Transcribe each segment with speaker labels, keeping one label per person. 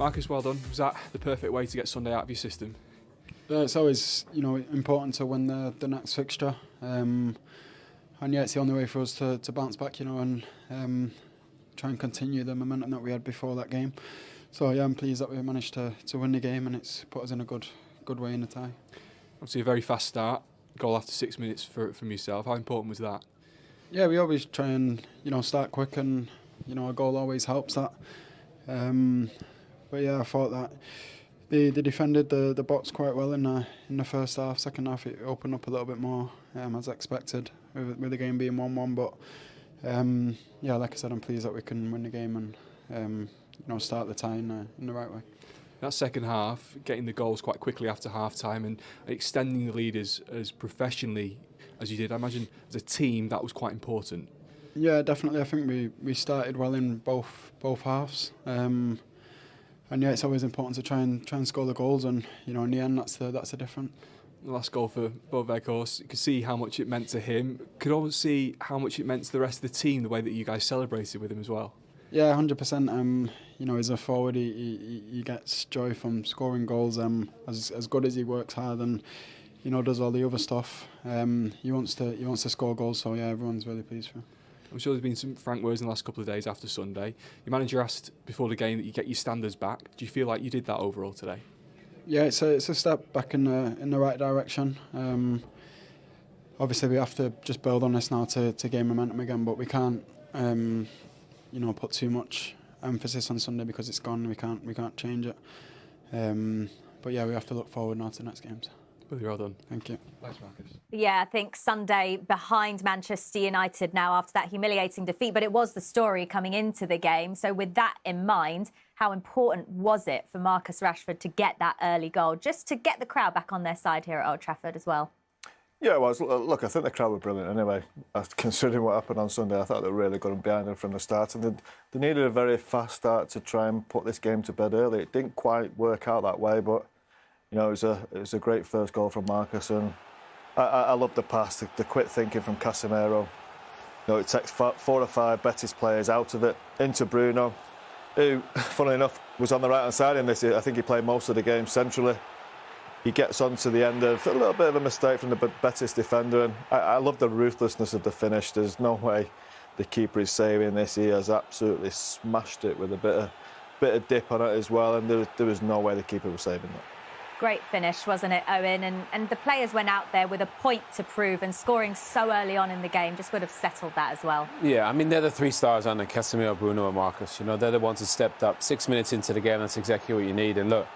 Speaker 1: Marcus, well done. Was that the perfect way to get Sunday out of your system?
Speaker 2: Yeah, it's always important to win the next fixture, and yeah, it's the only way for us to bounce back, and try and continue the momentum that we had before that game. So yeah, I'm pleased that we managed to win the game, and it's put us in a good way in the tie.
Speaker 1: Obviously, a very fast start. Goal after 6 minutes from yourself. How important was that?
Speaker 2: Yeah, we always try and start quick, and a goal always helps that. But yeah, I thought that they defended the box quite well in the first half. Second half, it opened up a little bit more, as expected, with the game being 1-1. But yeah, like I said, I'm pleased that we can win the game and start the tie in the right way.
Speaker 1: That second half, getting the goals quite quickly after half-time and extending the lead as professionally as you did, I imagine as a team that was quite important.
Speaker 2: Yeah, definitely. I think we started well in both halves. And yeah, it's always important to try and score the goals, and in the end that's the difference.
Speaker 1: The last goal for Weghorst, you could see how much it meant to him. Could also see how much it meant to the rest of the team, the way that you guys celebrated with him as well.
Speaker 2: Yeah, 100%. As a forward, he gets joy from scoring goals. As good as he works hard and does all the other stuff, he wants to score goals. So yeah, everyone's really pleased for him.
Speaker 1: I'm sure there's been some frank words in the last couple of days after Sunday. Your manager asked before the game that you get your standards back. Do you feel like you did that overall today?
Speaker 2: Yeah, it's a step back in the right direction. Obviously, we have to just build on this now to gain momentum again, but we can't put too much emphasis on Sunday because it's gone. We can't change it. But yeah, we have to look forward now to the next games.
Speaker 1: Really well done.
Speaker 2: Thank you.
Speaker 1: Thanks, Marcus.
Speaker 3: Yeah, I think Sunday behind Manchester United now after that humiliating defeat, but it was the story coming into the game. So with that in mind, how important was it for Marcus Rashford to get that early goal, just to get the crowd back on their side here at Old Trafford as well?
Speaker 4: Yeah, well, look, I think the crowd were brilliant anyway. Considering what happened on Sunday, I thought they were really good and behind them from the start. And they needed a very fast start to try and put this game to bed early. It didn't quite work out that way, but it was a great first goal from Marcus, and I love the pass, the quick thinking from Casemiro. It takes 4 or 5 Bettis players out of it into Bruno, who, funnily enough, was on the right hand side in this. I think he played most of the game centrally. He gets on to the end of a little bit of a mistake from the Bettis defender, and I love the ruthlessness of the finish. There's no way the keeper is saving this. He has absolutely smashed it with a bit of dip on it as well, and there was no way the keeper was saving that.
Speaker 3: Great finish, wasn't it, Owen? And the players went out there with a point to prove, and scoring so early on in the game just would have settled that as well.
Speaker 5: Yeah, I mean, they're the 3 stars, aren't they? Casemiro, Bruno and Marcus. They're the ones who stepped up. 6 minutes into the game, that's exactly what you need. And look,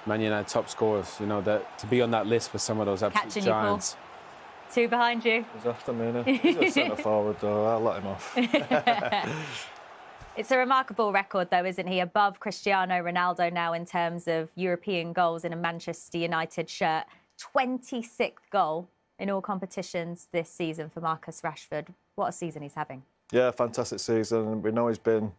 Speaker 5: Man United top scorers, that to be on that list with some of those absolute
Speaker 3: Catching
Speaker 5: giants.
Speaker 3: You, Paul. 2 behind you.
Speaker 4: He's after me. He's a centre forward, though. I'll let him off.
Speaker 3: It's a remarkable record, though, isn't he? Above Cristiano Ronaldo now in terms of European goals in a Manchester United shirt. 26th goal in all competitions this season for Marcus Rashford. What a season he's having.
Speaker 4: Yeah, fantastic season. We know he's been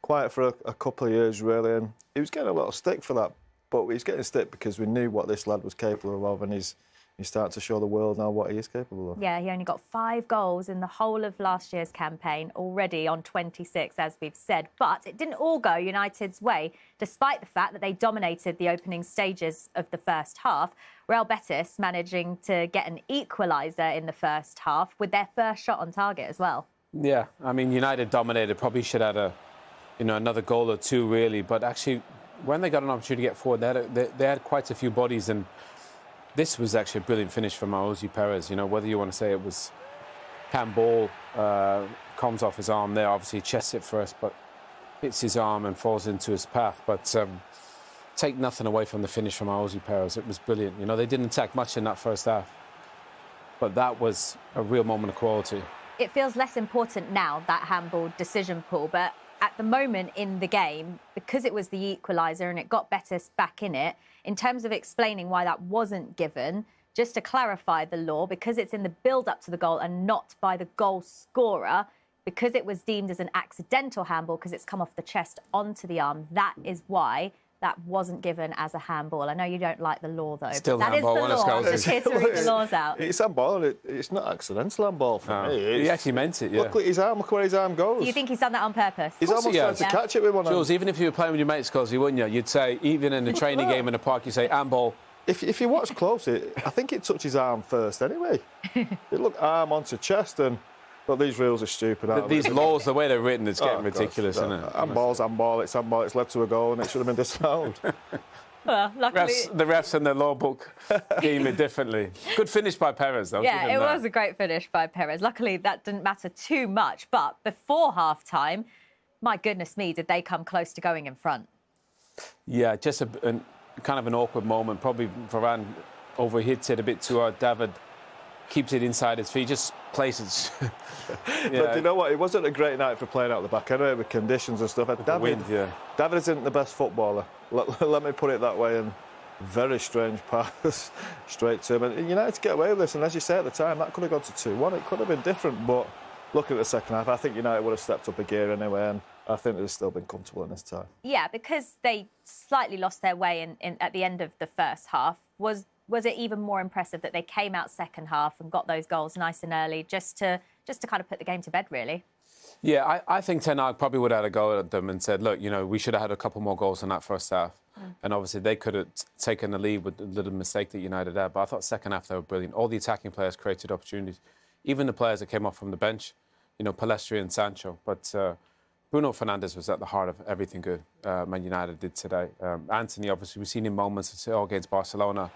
Speaker 4: quiet for a couple of years, really, and he was getting a lot of stick for that. But he's getting stick because we knew what this lad was capable of, and he's starting to show the world now what he is capable of.
Speaker 3: Yeah, he only got 5 goals in the whole of last year's campaign, already on 26, as we've said. But it didn't all go United's way, despite the fact that they dominated the opening stages of the first half. Real Betis managing to get an equalizer in the first half with their first shot on target as well.
Speaker 5: Yeah, I mean, United dominated. Probably should have had another goal or 2, really. But actually, when they got an opportunity to get forward, they had quite a few bodies, and this was actually a brilliant finish from Aozi Perez. Whether you want to say it was handball, comes off his arm there, obviously chests it first, but hits his arm and falls into his path. But take nothing away from the finish from Aozi Perez. It was brilliant. They didn't attack much in that first half, but that was a real moment of quality.
Speaker 3: It feels less important now, that handball decision, Paul, but at the moment in the game, because it was the equaliser and it got Bettis back in it, in terms of explaining why that wasn't given, just to clarify the law, because it's in the build-up to the goal and not by the goal scorer, because it was deemed as an accidental handball because it's come off the chest onto the arm, that is why that wasn't given as a handball. I know you don't like the law, though.
Speaker 5: Still
Speaker 3: but that is the
Speaker 5: handball,
Speaker 3: law.
Speaker 5: Scholes.
Speaker 3: Just here to read the laws out.
Speaker 4: It's handball. It's not accidental handball for me.
Speaker 5: He actually meant it, yeah.
Speaker 4: Look at his arm. Look where his arm goes.
Speaker 3: Do you think he's done that on purpose?
Speaker 4: He's almost trying to catch it with one hand.
Speaker 5: Jules, even if you were playing with your mates, Scholes, you wouldn't you? You'd say, even in a training game in the park, you say, handball.
Speaker 4: If you watch closely, I think it touched his arm first anyway. It looked arm onto chest and... But these rules are stupid.
Speaker 5: These laws, the way they're written, it's getting ridiculous, isn't it?
Speaker 4: Handball's handball, it's handball, it's led to a goal and it should have been disallowed.
Speaker 3: Well, luckily...
Speaker 5: The refs in their law book deem it differently. Good finish by Perez, though.
Speaker 3: Yeah, it was a great finish by Perez. Luckily, that didn't matter too much. But before half-time, my goodness me, did they come close to going in front?
Speaker 5: Yeah, just a kind of an awkward moment. Probably Varane overhits it a bit too hard. David keeps it inside his feet, just places.
Speaker 4: But do you know what? It wasn't a great night for playing out the back anyway, with conditions and stuff. David isn't the best footballer. Let me put it that way. And very strange pass straight to him. And United to get away with this. And as you say at the time, that could have gone to 2-1. It could have been different. But looking at the second half, I think United would have stepped up a gear anyway. And I think they've still been comfortable in this time.
Speaker 3: Yeah, because they slightly lost their way at the end of the first half. Was it even more impressive that they came out second half and got those goals nice and early just to kind of put the game to bed, really?
Speaker 5: Yeah, I think Ten Hag probably would have had a go at them and said, look, we should have had a couple more goals in that first half. And obviously they could have taken the lead with the little mistake that United had. But I thought second half they were brilliant. All the attacking players created opportunities. Even the players that came off from the bench, Palestri and Sancho. But Bruno Fernandes was at the heart of everything good Man United did today. Antony, obviously, we've seen him moments against Barcelona.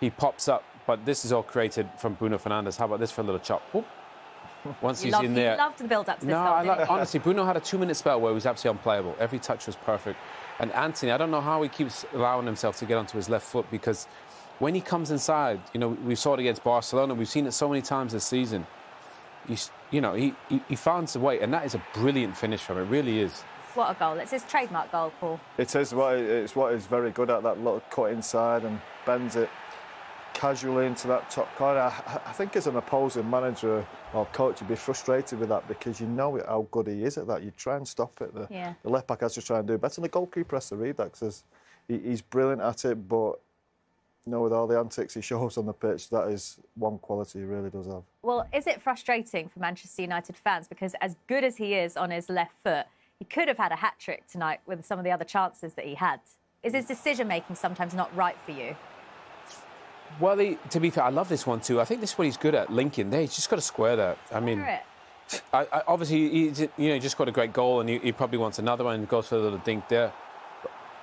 Speaker 5: He pops up, but this is all created from Bruno Fernandes. How about this for a little chop? Whoop. Once he's in there...
Speaker 3: You loved the build-up to this goal,
Speaker 5: honestly, Bruno had a 2-minute spell where he was absolutely unplayable. Every touch was perfect. And Antony, I don't know how he keeps allowing himself to get onto his left foot, because when he comes inside, we saw it against Barcelona, we've seen it so many times this season. He finds a way, and that is a brilliant finish from him. It really is.
Speaker 3: What a goal. It's his trademark goal, Paul.
Speaker 4: It's what he's very good at, that little cut inside and bends it casually into that top corner. I think as an opposing manager or coach, you'd be frustrated with that because you know how good he is at that. You try and stop it. The left back has to try and do better. And the goalkeeper has to read that because he's brilliant at it, but with all the antics he shows on the pitch, that is one quality he really does have.
Speaker 3: Well, is it frustrating for Manchester United fans? Because as good as he is on his left foot, he could have had a hat-trick tonight with some of the other chances that he had. Is his decision-making sometimes not right for you?
Speaker 5: Well, to be fair, I love this one too. I think this is what he's good at, linking there. He's just got to square that. I mean, obviously, he just got a great goal and he probably wants another one and goes for a little dink there.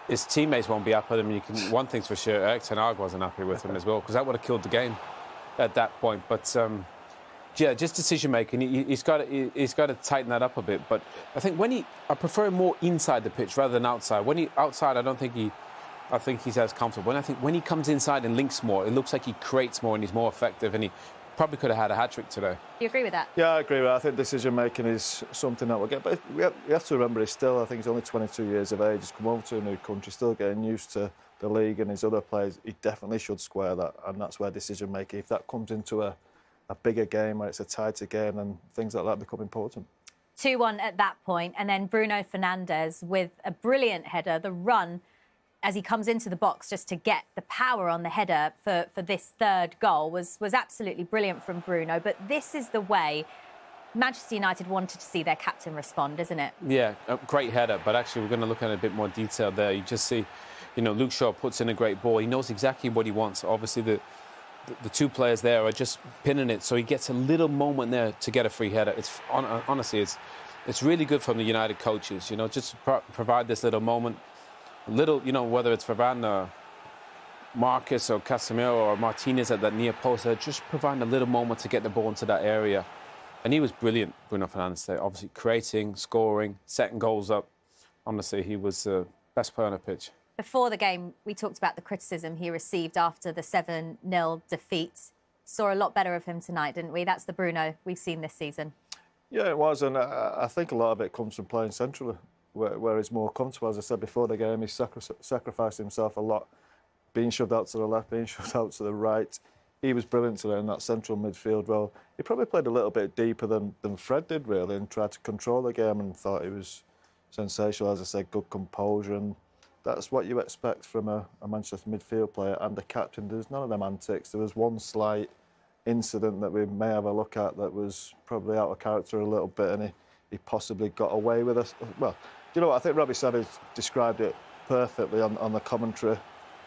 Speaker 5: His teammates won't be happy with him. One thing's for sure, Eric Ten Hag wasn't happy with him as well, because that would have killed the game at that point. But just decision-making, he's got to tighten that up a bit. But I think I prefer him more inside the pitch rather than outside. Outside, I think he's as comfortable. And I think when he comes inside and links more, it looks like he creates more and he's more effective, and he probably could have had a hat-trick today.
Speaker 3: Do you agree with that?
Speaker 4: Yeah, I agree with that. I think decision-making is something that we'll get. But we have to remember, I think he's only 22 years of age. He's come over to a new country, still getting used to the league and his other players. He definitely should square that, and that's where decision-making, if that comes into a bigger game where it's a tighter game, and things like that become important.
Speaker 3: 2-1 at that point, and then Bruno Fernandes with a brilliant header, the run as he comes into the box just to get the power on the header for this third goal was absolutely brilliant from Bruno. But this is the way Manchester United wanted to see their captain respond, isn't it? Yeah,
Speaker 5: a great header, but actually we're going to look at a bit more detail there. You just see, Luke Shaw puts in a great ball. He knows exactly what he wants. Obviously, the two players there are just pinning it, so he gets a little moment there to get a free header. Honestly, it's really good from the United coaches, just to provide this little moment. Whether it's Varane or Marcus or Casemiro or Martinez at that near post, they're just providing a little moment to get the ball into that area. And he was brilliant, Bruno Fernandes, today. Obviously creating, scoring, setting goals up. Honestly, he was the best player on the pitch. Before the game, we talked about the criticism he received after the 7-0 defeat. Saw a lot better of him tonight, didn't we? That's the Bruno we've seen this season. Yeah, it was, and I think a lot of it comes from playing centrally, where he's more comfortable. As I said before the game, he's sacrificed himself a lot, being shoved out to the left, being shoved out to the right. He was brilliant today in that central midfield role. He probably played a little bit deeper than Fred did, really, and tried to control the game, and thought he was sensational. As I said, good composure, and
Speaker 4: that's what you expect from a Manchester midfield player and a captain. There's none of them antics. There was one slight incident that we may have a look at that was probably out of character a little bit, and he possibly got away with us. Well, you know what? I think Robbie Savage described it perfectly on the commentary.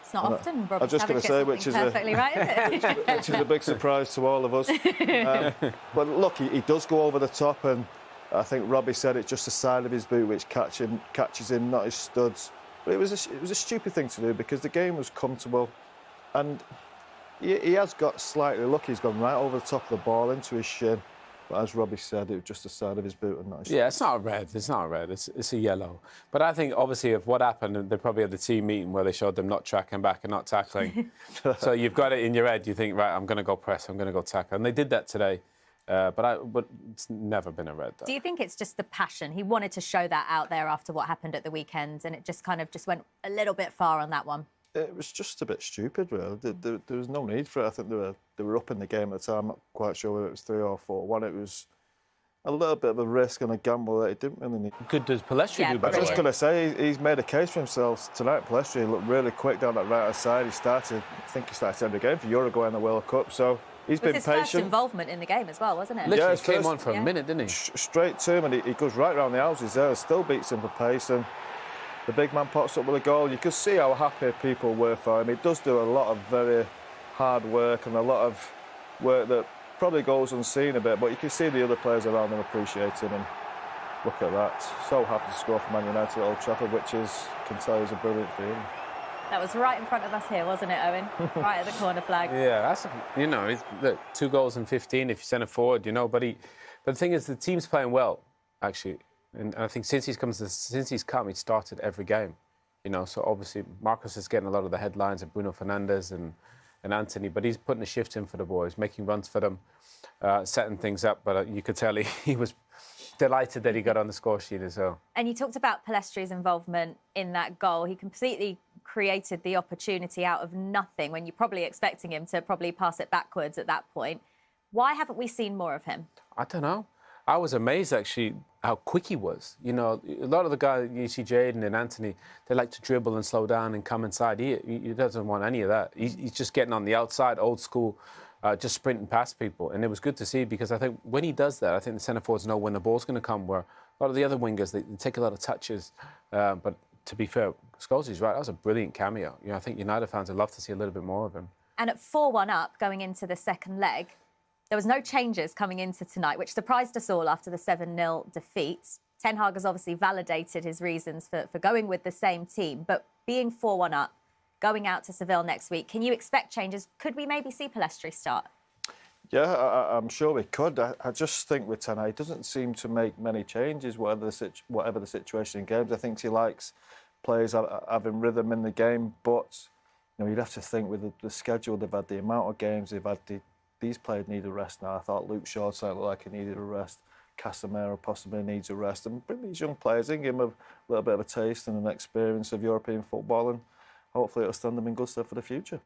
Speaker 3: It's not often Robbie
Speaker 4: I was just going to say, which is
Speaker 3: perfectly right, is it?
Speaker 4: which is a big surprise to all of us. But look, he does go over the top, and I think Robbie said it's just the side of his boot which catches him, not his studs. But it was a stupid thing to do because the game was comfortable, and he has got slightly lucky. He's gone right over the top of the ball into his shin. But as Robbie said, it was just the side of his boot and not his...
Speaker 5: Yeah, it's not a red. It's not a red. It's a yellow. But I think, obviously, if what happened, they probably had the team meeting where they showed them not tracking back and not tackling. So you've got it in your head. You think, right, I'm going to go press, I'm going to go tackle. And they did that today. But it's never been a red, though.
Speaker 3: Do you think it's just the passion? He wanted to show that out there after what happened at the weekend, and it just kind of went a little bit far on that one?
Speaker 4: It was just a bit stupid, really. There was no need for it. I think they were up in the game at the time. I'm not quite sure whether it was 3 or 4-1. It was a little bit of a risk and a gamble that he didn't really need.
Speaker 5: Good does Palestri do, by the way?
Speaker 4: I was just going to say, he's made a case for himself tonight. Palestri looked really quick down that right-hand side. I think he started to end the game for Uruguay in the World Cup, so he's been patient.
Speaker 3: It was his first involvement in the game as well, wasn't it?
Speaker 5: Literally came on for a minute, didn't he?
Speaker 4: Straight to him, and he goes right round the houses there, still beats him for pace, and the big man pops up with a goal. You could see how happy people were for him. He does do a lot of very hard work and a lot of work that probably goes unseen a bit, but you can see the other players around him appreciating him. Look at that. So happy to score for Man United at Old Trafford, which can tell you is a brilliant feeling.
Speaker 3: That was right in front of us here, wasn't it, Owen? Right at the corner flag.
Speaker 5: Yeah, that's, look, 2 goals in 15 if you send it forward, but the thing is, the team's playing well, actually. And I think since he's come, he started every game, So obviously Marcus is getting a lot of the headlines of Bruno Fernandes and Antony, but he's putting a shift in for the boys, making runs for them, setting things up. But you could tell he was delighted that he got on the score sheet as well.
Speaker 3: And you talked about Palestri's involvement in that goal. He completely created the opportunity out of nothing when you're probably expecting him to probably pass it backwards at that point. Why haven't we seen more of him?
Speaker 5: I don't know. I was amazed, actually, how quick he was. A lot of the guys, you see Jayden and Antony, they like to dribble and slow down and come inside. He doesn't want any of that. He's just getting on the outside, old school, just sprinting past people. And it was good to see because I think when he does that, I think the centre-forwards know when the ball's going to come, where a lot of the other wingers, they take a lot of touches. But to be fair, Scholes is right. That was a brilliant cameo. I think United fans would love to see a little bit more of him.
Speaker 3: And at 4-1 up, going into the second leg, there was no changes coming into tonight, which surprised us all after the 7-0 defeat. Ten Hag has obviously validated his reasons for going with the same team, but being 4-1 up, going out to Seville next week, can you expect changes? Could we maybe see Palestri start?
Speaker 4: Yeah, I'm sure we could. I just think with Ten Hag, he doesn't seem to make many changes, whatever the situation in games. I think he likes players having rhythm in the game, but you'd have to think with the schedule they've had, the amount of games they've had, these players need a rest now. I thought Luke Shaw sounded like he needed a rest. Casemiro possibly needs a rest. And bring these young players in, give them a little bit of a taste and an experience of European football, and hopefully it'll stand them in good stead for the future.